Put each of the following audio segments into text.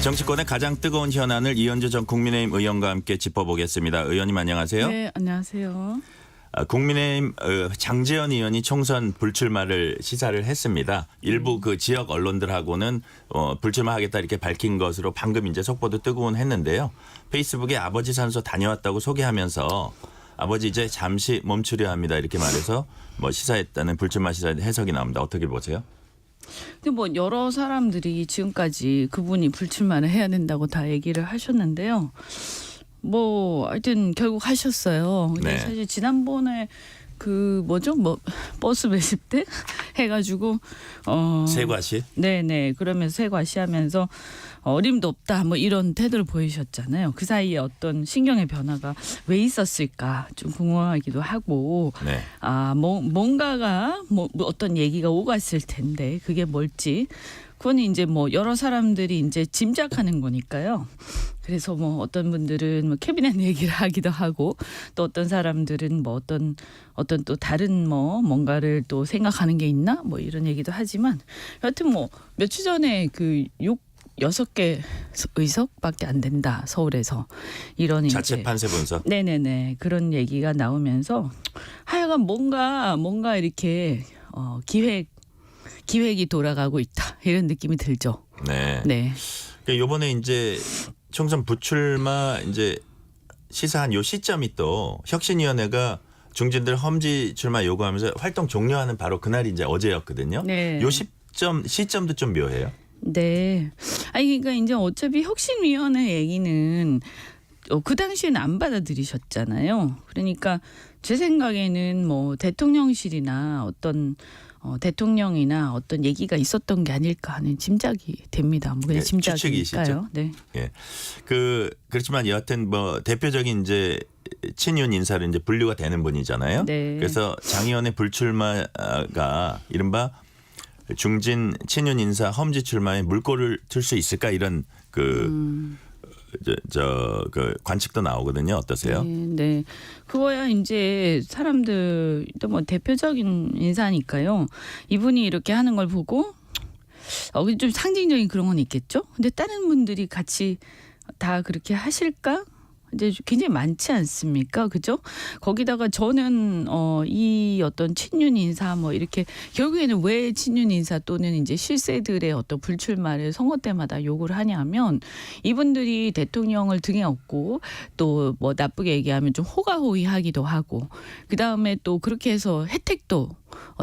정치권의 가장 뜨거운 현안을 이현주 전 국민의힘 의원과 함께 짚어보겠습니다. 의원님 안녕하세요. 네, 안녕하세요. 국민의힘 장제원 의원이 총선 불출마를 시사를 했습니다. 일부 그 지역 언론들하고는 불출마하겠다 이렇게 밝힌 것으로 방금 이제 속보도 뜨고는 했는데요. 페이스북에 아버지 산소 다녀왔다고 소개하면서 아버지 이제 잠시 멈추려 합니다 이렇게 말해서 시사했다는 불출마 시사 해석이 나옵니다. 어떻게 보세요? 근데 여러 사람들이 지금까지 그분이 불출마를 해야 된다고 다 얘기를 하셨는데요. 하여튼 결국 하셨어요. 근데 네. 사실 지난번에 버스 매십 때 해가지고 세과시? 네네 그러면서 세과시하면서 어림도 없다 이런 태도를 보이셨잖아요. 그 사이에 어떤 신경의 변화가 왜 있었을까 좀 궁금하기도 하고 네. 뭔가가 어떤 얘기가 오갔을 텐데 그게 뭘지 그건 이제 여러 사람들이 이제 짐작하는 거니까요. 그래서 어떤 분들은 캐비넷 얘기를 하기도 하고 또 어떤 사람들은 어떤 또 다른 뭔가를 또 생각하는 게 있나 이런 얘기도 하지만 여하튼 며칠 전에 그 6개 의석밖에 안 된다 서울에서 이런 자체 판세 분석. 네네네 그런 얘기가 나오면서 하여간 뭔가 이렇게 기획이 돌아가고 있다 이런 느낌이 들죠. 네. 네. 그러니까 이번에 이제 총선 불출마 이제 시사한 요 시점이 또 혁신위원회가 중진들 험지 출마 요구하면서 활동 종료하는 바로 그날이 이제 어제였거든요. 네. 요 시점도 좀 묘해요. 네. 그러니까 이제 어차피 혁신위원회 얘기는 그 당시에는 안 받아들이셨잖아요. 그러니까 제 생각에는 대통령실이나 대통령이나 어떤 얘기가 있었던 게 아닐까 하는 짐작이 됩니다. 그냥 짐작이니까요. 네. 예. 그렇지만 여하튼 대표적인 이제 친윤 인사를 이제 분류가 되는 분이잖아요. 네. 그래서 장 의원의 불출마가 이른바 중진 친윤 인사 험지 출마에 물꼬를 틀 수 있을까 이런 그 관측도 나오거든요. 어떠세요? 네. 그거야 이제 사람들 또 대표적인 인사니까요. 이분이 이렇게 하는 걸 보고 좀 상징적인 그런 건 있겠죠. 근데 다른 분들이 같이 다 그렇게 하실까? 이제 굉장히 많지 않습니까? 그죠? 거기다가 저는 이 어떤 친윤 인사 이렇게 결국에는 왜 친윤 인사 또는 이제 실세들의 어떤 불출마를 선거 때마다 요구를 하냐면 이분들이 대통령을 등에 업고 또 나쁘게 얘기하면 좀 호가호위하기도 하고 그다음에 또 그렇게 해서 혜택도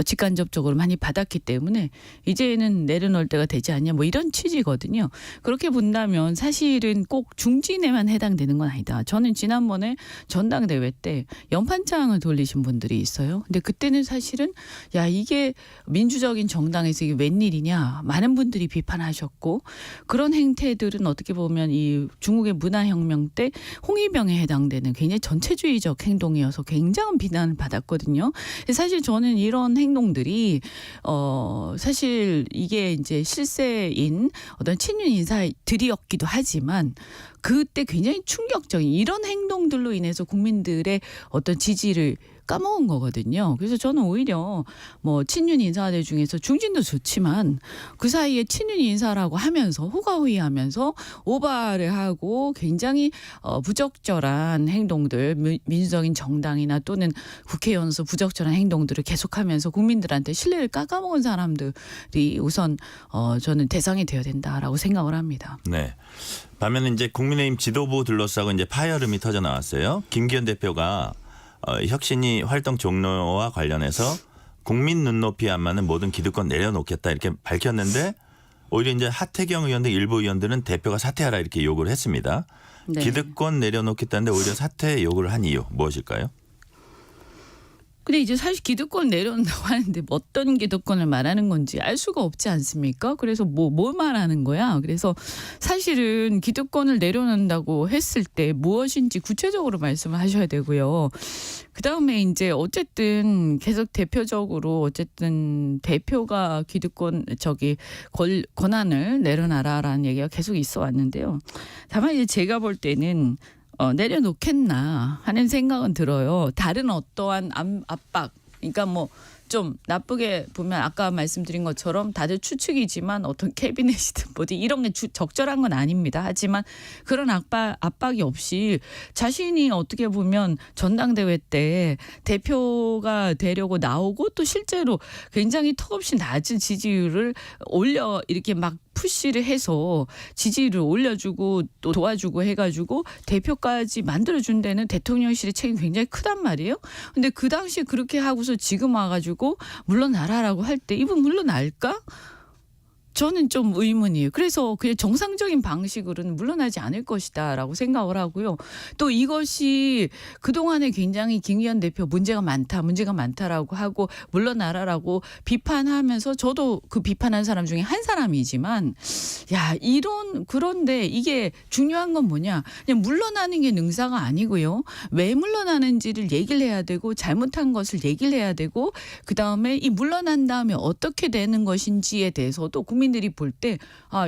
직간접적으로 많이 받았기 때문에 이제는 내려놓을 때가 되지 않냐 이런 취지거든요. 그렇게 본다면 사실은 꼭 중진에만 해당되는 건 아니다. 저는 지난번에 전당대회 때 연판장을 돌리신 분들이 있어요. 근데 그때는 사실은 이게 민주적인 정당에서 이게 웬일이냐 많은 분들이 비판하셨고 그런 행태들은 어떻게 보면 이 중국의 문화혁명 때 홍위병에 해당되는 굉장히 전체주의적 행동이어서 굉장한 비난을 받았거든요. 사실 저는 이런 행동들이 사실 이게 이제 실세인 어떤 친윤 인사들이었기도 하지만 그때 굉장히 충격적인 이런 행동들로 인해서 국민들의 어떤 지지를 까먹은 거거든요. 그래서 저는 오히려 친윤 인사들 중에서 중진도 좋지만 그 사이에 친윤 인사라고 하면서 호가호위하면서 오바를 하고 굉장히 부적절한 행동들 민주적인 정당이나 또는 국회의원으로서 부적절한 행동들을 계속하면서 국민들한테 신뢰를 깎아먹은 사람들이 우선 저는 대상이 되어야 된다라고 생각을 합니다. 네. 반면에 이제 국민의힘 지도부 둘러싸고 이제 파열음이 터져 나왔어요. 김기현 대표가 혁신이 활동 종료와 관련해서 국민 눈높이에 안 맞는 모든 기득권 내려놓겠다 이렇게 밝혔는데 오히려 이제 하태경 의원 등 일부 의원들은 대표가 사퇴하라 이렇게 요구를 했습니다. 네. 기득권 내려놓겠다는데 오히려 사퇴 요구를 한 이유 무엇일까요? 근데 이제 사실 기득권 내려온다고 하는데 어떤 기득권을 말하는 건지 알 수가 없지 않습니까? 그래서 뭘 말하는 거야? 그래서 사실은 기득권을 내려놓는다고 했을 때 무엇인지 구체적으로 말씀을 하셔야 되고요. 그다음에 이제 어쨌든 계속 대표적으로 어쨌든 대표가 기득권 권한을 내려놔라라는 얘기가 계속 있어 왔는데요. 다만 이제 제가 볼 때는 내려놓겠나 하는 생각은 들어요. 다른 어떠한 압박, 그러니까 좀 나쁘게 보면 아까 말씀드린 것처럼 다들 추측이지만 어떤 캐비넷이든 뭐든 이런 게 적절한 건 아닙니다. 하지만 그런 압박이 없이 자신이 어떻게 보면 전당대회 때 대표가 되려고 나오고 또 실제로 굉장히 턱없이 낮은 지지율을 올려 이렇게 막 푸시를 해서 지지율을 올려주고 또 도와주고 해가지고 대표까지 만들어준 데는 대통령실의 책임이 굉장히 크단 말이에요. 근데 그 당시에 그렇게 하고서 지금 와가지고 물러나라라고 할 때 이분 물러날까? 저는 좀 의문이에요. 그래서 그냥 정상적인 방식으로는 물러나지 않을 것이다라고 생각을 하고요. 또 이것이 그동안에 굉장히 김기현 대표 문제가 많다라고 하고 물러나라라고 비판하면서 저도 그 비판한 사람 중에 한 사람이지만 그런데 이게 중요한 건 뭐냐. 그냥 물러나는 게 능사가 아니고요. 왜 물러나는지를 얘기를 해야 되고 잘못한 것을 얘기를 해야 되고 그다음에 이 물러난 다음에 어떻게 되는 것인지에 대해서도 국민들이 볼 때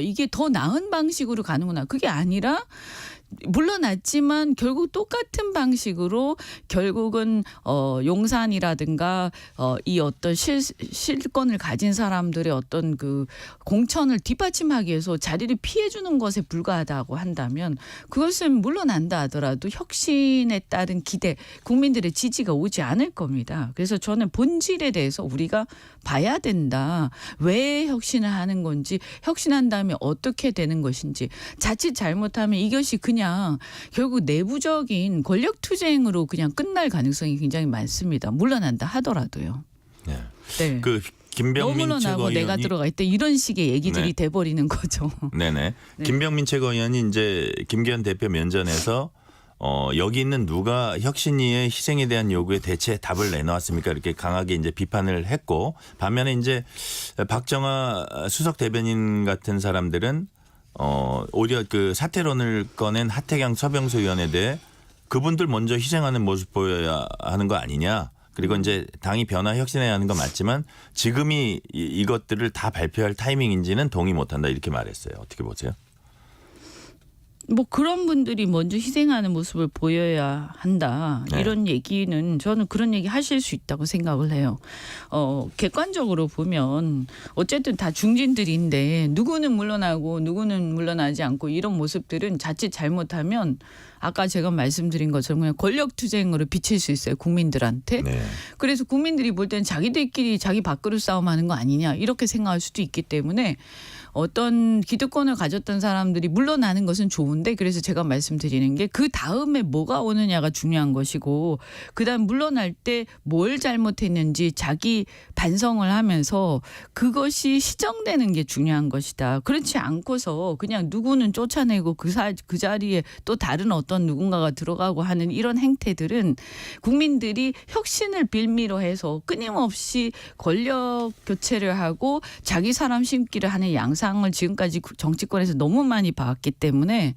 이게 더 나은 방식으로 가는구나. 그게 아니라 물러났지만 결국 똑같은 방식으로 결국은 용산이라든가 이 어떤 실권을 가진 사람들의 어떤 그 공천을 뒷받침하기 위해서 자리를 피해주는 것에 불과하다고 한다면 그것은 물러난다 하더라도 혁신에 따른 기대, 국민들의 지지가 오지 않을 겁니다. 그래서 저는 본질에 대해서 우리가 봐야 된다. 왜 혁신을 하는 건지, 혁신한 다음에 어떻게 되는 것인지. 자칫 잘못하면 이것이 그냥 결국 내부적인 권력 투쟁으로 그냥 끝날 가능성이 굉장히 많습니다. 물러난다 하더라도요. 네. 네. 그 김병민 물러나고 최고위원이 내가 들어가 있다 이런 식의 얘기들이 네. 돼버리는 거죠. 네네. 네. 김병민 최고위원이 이제 김기현 대표 면전에서 여기 있는 누가 혁신위의 희생에 대한 요구에 대체 답을 내놓았습니까? 이렇게 강하게 이제 비판을 했고 반면에 이제 박정아 수석 대변인 같은 사람들은 오히려 그 사퇴론을 꺼낸 하태경 서병수 의원에 대해 그분들 먼저 희생하는 모습 보여야 하는 거 아니냐. 그리고 이제 당이 변화 혁신해야 하는 건 맞지만 지금이 이것들을 다 발표할 타이밍인지는 동의 못한다 이렇게 말했어요. 어떻게 보세요? 뭐 그런 분들이 먼저 희생하는 모습을 보여야 한다. 네. 이런 얘기는 저는 그런 얘기 하실 수 있다고 생각을 해요. 객관적으로 보면 어쨌든 다 중진들인데 누구는 물러나고 누구는 물러나지 않고 이런 모습들은 자칫 잘못하면 아까 제가 말씀드린 것처럼 그냥 권력투쟁으로 비칠 수 있어요. 국민들한테. 네. 그래서 국민들이 볼 때는 자기들끼리 자기 밥그릇 싸움하는 거 아니냐 이렇게 생각할 수도 있기 때문에 어떤 기득권을 가졌던 사람들이 물러나는 것은 좋은데 그래서 제가 말씀드리는 게 그 다음에 뭐가 오느냐가 중요한 것이고 그다음 물러날 때 뭘 잘못했는지 자기 반성을 하면서 그것이 시정되는 게 중요한 것이다. 그렇지 않고서 그냥 누구는 쫓아내고 그 자리에 또 다른 어떤 누군가가 들어가고 하는 이런 행태들은 국민들이 혁신을 빌미로 해서 끊임없이 권력 교체를 하고 자기 사람 심기를 하는 양상을 지금까지 정치권에서 너무 많이 봐왔기 때문에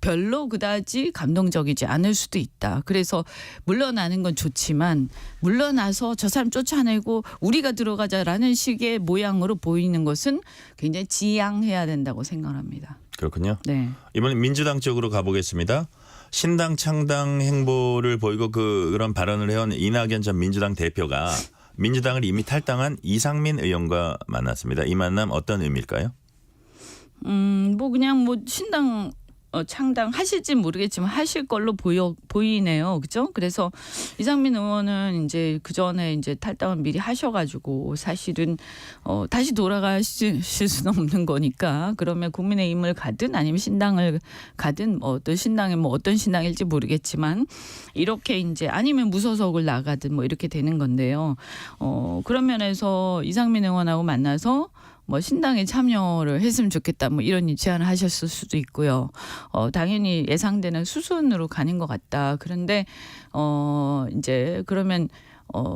별로 그다지 감동적이지 않을 수도 있다. 그래서 물러나는 건 좋지만 물러나서 저 사람 쫓아내고 우리가 들어가자라는 식의 모양으로 보이는 것은 굉장히 지양해야 된다고 생각합니다. 그렇군요. 네. 이번엔 민주당 쪽으로 가보겠습니다. 신당 창당 행보를 보이고 그런 발언을 해온 이낙연 전 민주당 대표가 민주당을 이미 탈당한 이상민 의원과 만났습니다. 이 만남 어떤 의미일까요? 뭐 그냥 뭐 신당 창당 하실지 모르겠지만 하실 걸로 보이네요. 그죠? 그래서 이상민 의원은 이제 그 전에 이제 탈당을 미리 하셔가지고 사실은 다시 돌아가실 수는 없는 거니까 그러면 국민의힘을 가든 아니면 신당을 가든 어떤 신당이 뭐 어떤 신당일지 모르겠지만 이렇게 이제 아니면 무소속을 나가든 뭐 이렇게 되는 건데요. 그런 면에서 이상민 의원하고 만나서 뭐 신당에 참여를 했으면 좋겠다 뭐 이런 제안을 하셨을 수도 있고요. 당연히 예상되는 수순으로 가는 것 같다. 그런데 이제 그러면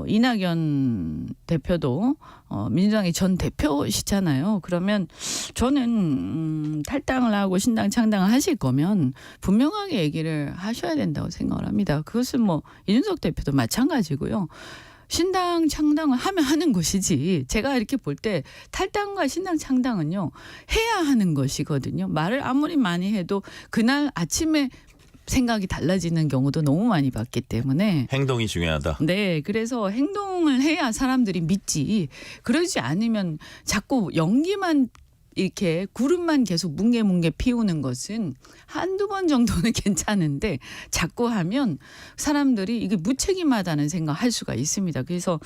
이낙연 대표도 민주당의 전 대표시잖아요. 그러면 저는 탈당을 하고 신당 창당을 하실 거면 분명하게 얘기를 하셔야 된다고 생각을 합니다. 그것은 뭐 이준석 대표도 마찬가지고요. 신당 창당을 하면 하는 것이지 제가 이렇게 볼 때 탈당과 신당 창당은요 해야 하는 것이거든요. 말을 아무리 많이 해도 그날 아침에 생각이 달라지는 경우도 너무 많이 봤기 때문에 행동이 중요하다. 네, 그래서 행동을 해야 사람들이 믿지. 그러지 않으면 자꾸 연기만 이렇게 구름만 계속 뭉게뭉게 피우는 것은 한두 번 정도는 괜찮은데 자꾸 하면 사람들이 이게 무책임하다는 생각할 수가 있습니다. 그래서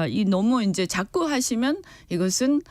이 너무 이제 자꾸 하시면 이것은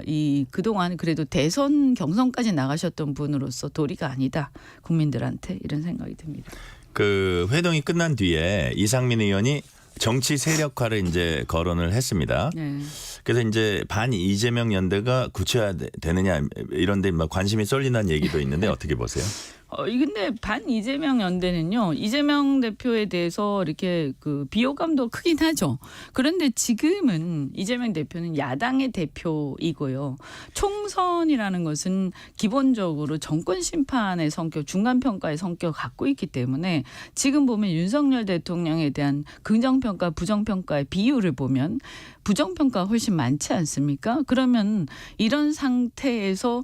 이 그동안 그래도 대선 경선까지 나가셨던 분으로서 도리가 아니다. 국민들한테 이런 생각이 듭니다. 그 회동이 끝난 뒤에 이상민 의원이 정치 세력화를 이제 거론을 했습니다. 네. 그래서 이제 반 이재명 연대가 구체화되느냐 이런 데 막 관심이 쏠린다는 얘기도 있는데 어떻게 보세요? 근데 반 이재명 연대는요, 이재명 대표에 대해서 이렇게 그 비호감도 크긴 하죠. 그런데 지금은 이재명 대표는 야당의 대표이고요. 총선이라는 것은 기본적으로 정권 심판의 성격, 중간 평가의 성격을 갖고 있기 때문에 지금 보면 윤석열 대통령에 대한 긍정평가, 부정평가의 비율을 보면 부정평가가 훨씬 많지 않습니까? 그러면 이런 상태에서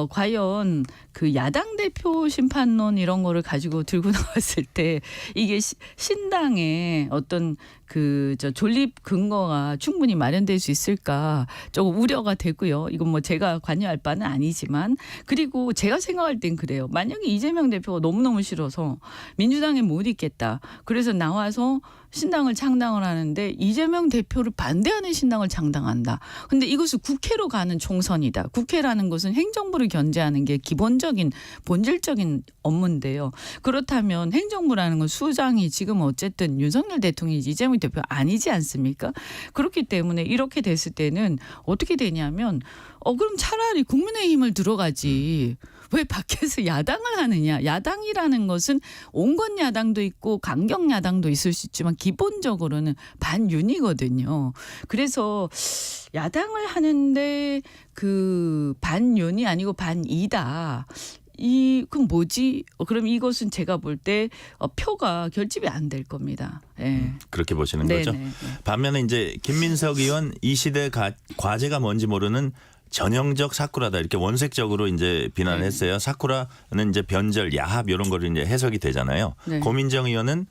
과연 그 야당 대표 심판론 이런 거를 가지고 들고 나왔을 때 이게 신당의 어떤 그 존립 근거가 충분히 마련될 수 있을까 조금 우려가 되고요. 이건 뭐 제가 관여할 바는 아니지만, 그리고 제가 생각할 땐 그래요. 만약에 이재명 대표가 너무너무 싫어서 민주당에 못 있겠다. 그래서 나와서 신당을 창당을 하는데 이재명 대표를 반대하는 신당을 창당한다. 근데 이것은 국회로 가는 총선이다. 국회라는 것은 행정부를 견제하는 게 기본적인 본질적인 업무인데요. 그렇다면 행정부라는 건 수장이 지금 어쨌든 윤석열 대통령이 이재명 대표 아니지 않습니까? 그렇기 때문에 이렇게 됐을 때는 어떻게 되냐면 그럼 차라리 국민의힘을 들어가지. 왜 밖에서 야당을 하느냐. 야당이라는 것은 온건 야당도 있고 강경 야당도 있을 수 있지만 기본적으로는 반윤이거든요. 그래서 야당을 하는데 그 반윤이 아니고 반이다. 그럼 뭐지? 그럼 이것은 제가 볼 때 표가 결집이 안 될 겁니다. 네. 그렇게 보시는 네네. 거죠? 반면에 이제 김민석 의원 이 시대 과제가 뭔지 모르는 전형적 사쿠라다 이렇게 원색적으로 이제 비난을 했어요. 사쿠라는 이제 변절, 야합 이런 거를 이제 해석이 되잖아요. 네. 고민정 의원은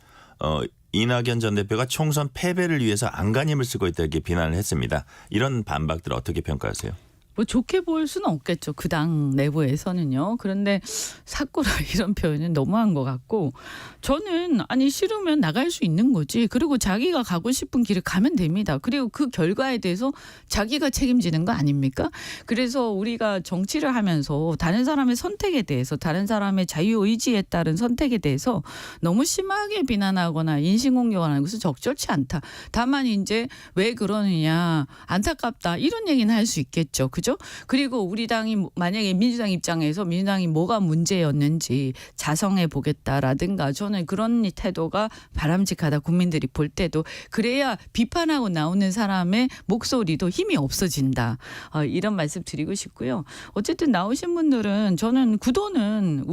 이낙연 전 대표가 총선 패배를 위해서 안간힘을 쓰고 있다 이렇게 비난을 했습니다. 이런 반박들 어떻게 평가하세요? 뭐 좋게 볼 수는 없겠죠. 그 당 내부에서는요. 그런데 사쿠라 이런 표현은 너무한 것 같고, 저는 아니 싫으면 나갈 수 있는 거지. 그리고 자기가 가고 싶은 길을 가면 됩니다. 그리고 그 결과에 대해서 자기가 책임지는 거 아닙니까? 그래서 우리가 정치를 하면서 다른 사람의 선택에 대해서, 다른 사람의 자유의지에 따른 선택에 대해서 너무 심하게 비난하거나 인신공격하는 것은 적절치 않다. 다만 이제 왜 그러느냐, 안타깝다 이런 얘기는 할 수 있겠죠. 그죠? 그리고 우리 당이 만약에 민주당 입장에서 민주당이 뭐가 문제였는지 자성해 보겠다라든가, 저는 그런 태도가 바람직하다. 국민들이 볼 때도 그래야 비판하고 나오는 사람의 목소리도 힘이 없어진다. 이런 말씀 드리고 싶고요. 어쨌든 나오신 분들은 저는 구도는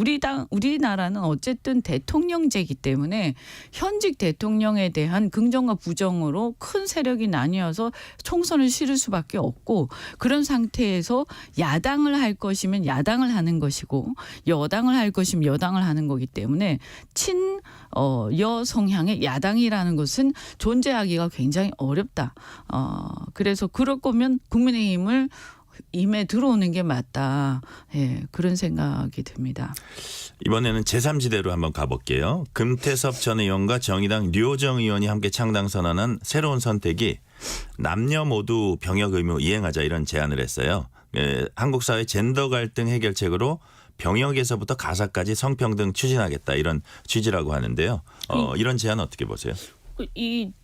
우리나라는 어쨌든 대통령제이기 때문에 현직 대통령에 대한 긍정과 부정으로 큰 세력이 나뉘어서 총선을 치를 수밖에 없고, 그런 상태에서 야당을 할 것이면 야당을 하는 것이고 여당을 할 것이면 여당을 하는 거기 때문에 여 성향의 야당이라는 것은 존재하기가 굉장히 어렵다. 그래서 그럴 거면 국민의힘을 임에 들어오는 게 맞다. 예, 그런 생각이 듭니다. 이번에는 제3지대로 한번 가볼게요. 금태섭 전 의원과 정의당 류호정 의원이 함께 창당 선언한 새로운 선택이 남녀 모두 병역 의무 이행하자 이런 제안을 했어요. 한국 사회 젠더 갈등 해결책으로 병역에서부터 가사까지 성평등 추진하겠다 이런 취지라고 하는데요. 이런 제안 어떻게 보세요?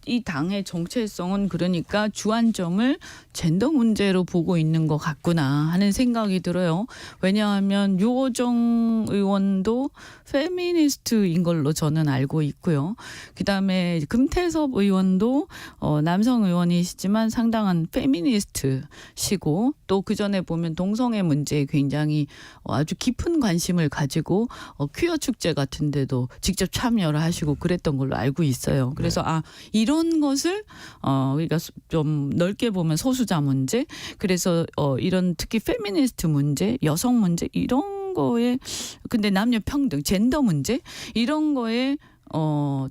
이 당의 정체성은 그러니까 주안점을 젠더 문제로 보고 있는 것 같구나 하는 생각이 들어요. 왜냐하면 류호정 의원도 페미니스트인 걸로 저는 알고 있고요. 그다음에 금태섭 의원도 남성 의원이시지만 상당한 페미니스트시고, 또 그전에 보면 동성애 문제에 굉장히 아주 깊은 관심을 가지고 퀴어 축제 같은 데도 직접 참여를 하시고 그랬던 걸로 알고 있어요. 그래서 이런 것을 그러니까 좀 넓게 보면 소수자 문제, 그래서 이런 특히 페미니스트 문제, 여성 문제 이런 이런 거에 근데 남녀 평등, 젠더 문제 이런 거에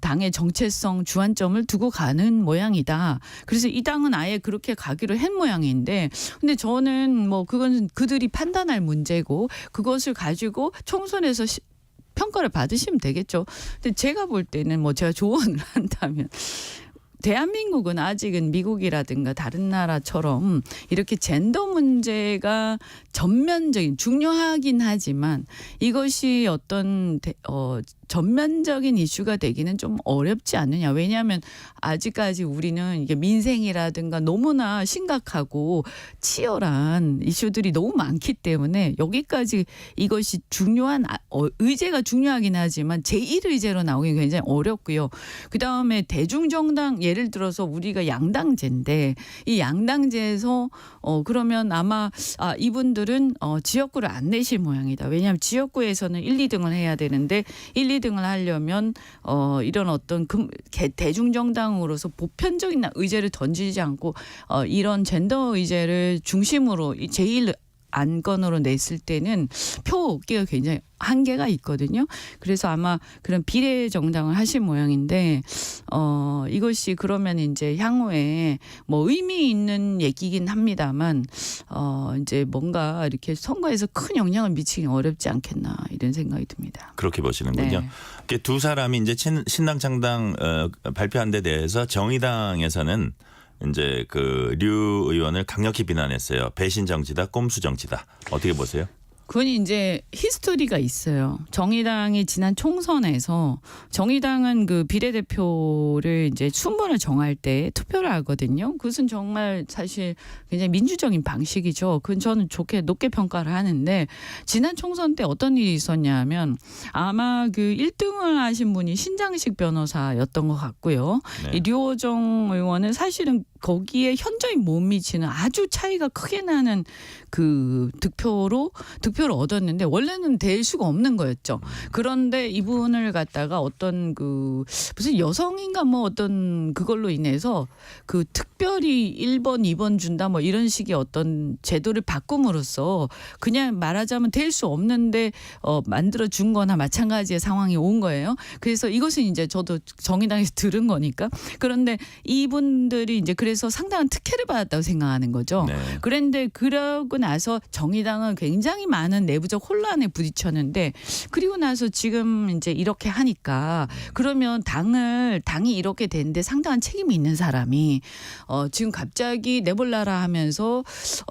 당의 정체성 주안점을 두고 가는 모양이다. 그래서 이 당은 아예 그렇게 가기로 한 모양인데 근데 저는 뭐 그건 그들이 판단할 문제고 그것을 가지고 총선에서 평가를 받으시면 되겠죠. 근데 제가 볼 때는 뭐 제가 조언을 한다면 대한민국은 아직은 미국이라든가 다른 나라처럼 이렇게 젠더 문제가 전면적인 중요하긴 하지만 이것이 어떤 전면적인 이슈가 되기는 좀 어렵지 않느냐. 왜냐하면 아직까지 우리는 이게 민생이라든가 너무나 심각하고 치열한 이슈들이 너무 많기 때문에 여기까지 이것이 중요한 의제가 중요하긴 하지만 제1의제로 나오기 굉장히 어렵고요. 그다음에 대중정당 예를 들어서 우리가 양당제인데 이 양당제에서 그러면 아마 이분들은 지역구를 안 내실 모양이다. 왜냐하면 지역구에서는 1, 2등을 해야 되는데 1, 2등을 하려면 이런 어떤 대중정당으로서 보편적인 의제를 던지지 않고 이런 젠더 의제를 중심으로 제1 안건으로 냈을 때는 표 얻기가 굉장히 한계가 있거든요. 그래서 아마 그런 비례 정당을 하신 모양인데 이것이 그러면 이제 향후에 뭐 의미 있는 얘기긴 합니다만 이제 뭔가 이렇게 선거에서 큰 영향을 미치기 어렵지 않겠나 이런 생각이 듭니다. 그렇게 보시는군요. 네. 이렇게 두 사람이 이제 신당 창당 발표한 데 대해서 정의당에서는 이제 그 류 의원을 강력히 비난했어요. 배신 정치다, 꼼수 정치다. 어떻게 보세요? 그건 이제 히스토리가 있어요. 정의당이 지난 총선에서 정의당은 그 비례대표를 이제 순번을 정할 때 투표를 하거든요. 그것은 정말 사실 굉장히 민주적인 방식이죠. 그건 저는 높게 평가를 하는데 지난 총선 때 어떤 일이 있었냐면 아마 그 1등을 하신 분이 신장식 변호사였던 것 같고요. 네. 이 류호정 의원은 사실은 거기에 현저히 못 미치는 아주 차이가 크게 나는 그 득표를 얻었는데 원래는 될 수가 없는 거였죠. 그런데 이분을 갖다가 어떤 그 무슨 여성인가 뭐 어떤 그걸로 인해서 그 특별히 1번, 2번 준다 뭐 이런 식의 어떤 제도를 바꿈으로써 그냥 말하자면 될 수 없는데 만들어 준 거나 마찬가지의 상황이 온 거예요. 그래서 이것은 이제 저도 정의당에서 들은 거니까. 그런데 이분들이 이제 그래서 상당한 특혜를 받았다고 생각하는 거죠. 네. 그런데 그러고 나서 정의당은 굉장히 많은 내부적 혼란에 부딪혔는데 그리고 나서 지금 이제 이렇게 하니까 그러면 당이 이렇게 됐는데 상당한 책임이 있는 사람이 지금 갑자기 내볼라라 하면서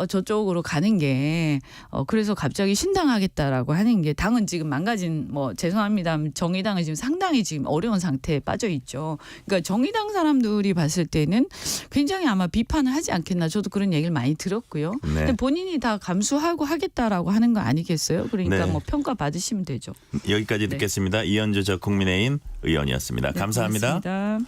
저쪽으로 가는 게 그래서 갑자기 신당하겠다라고 하는 게 당은 지금 망가진 뭐 죄송합니다. 정의당은 지금 상당히 지금 어려운 상태에 빠져 있죠. 그러니까 정의당 사람들이 봤을 때는 굉장히 아마 비판을 하지 않겠나 저도 그런 얘기를 많이 들었고요. 네. 근데 본인이 다 감수하고 하겠다라고 하는 거 아니겠어요? 그러니까 네. 뭐 평가 받으시면 되죠. 여기까지 네. 듣겠습니다. 이현주 저 국민의힘 의원이었습니다. 네, 감사합니다. 고맙습니다.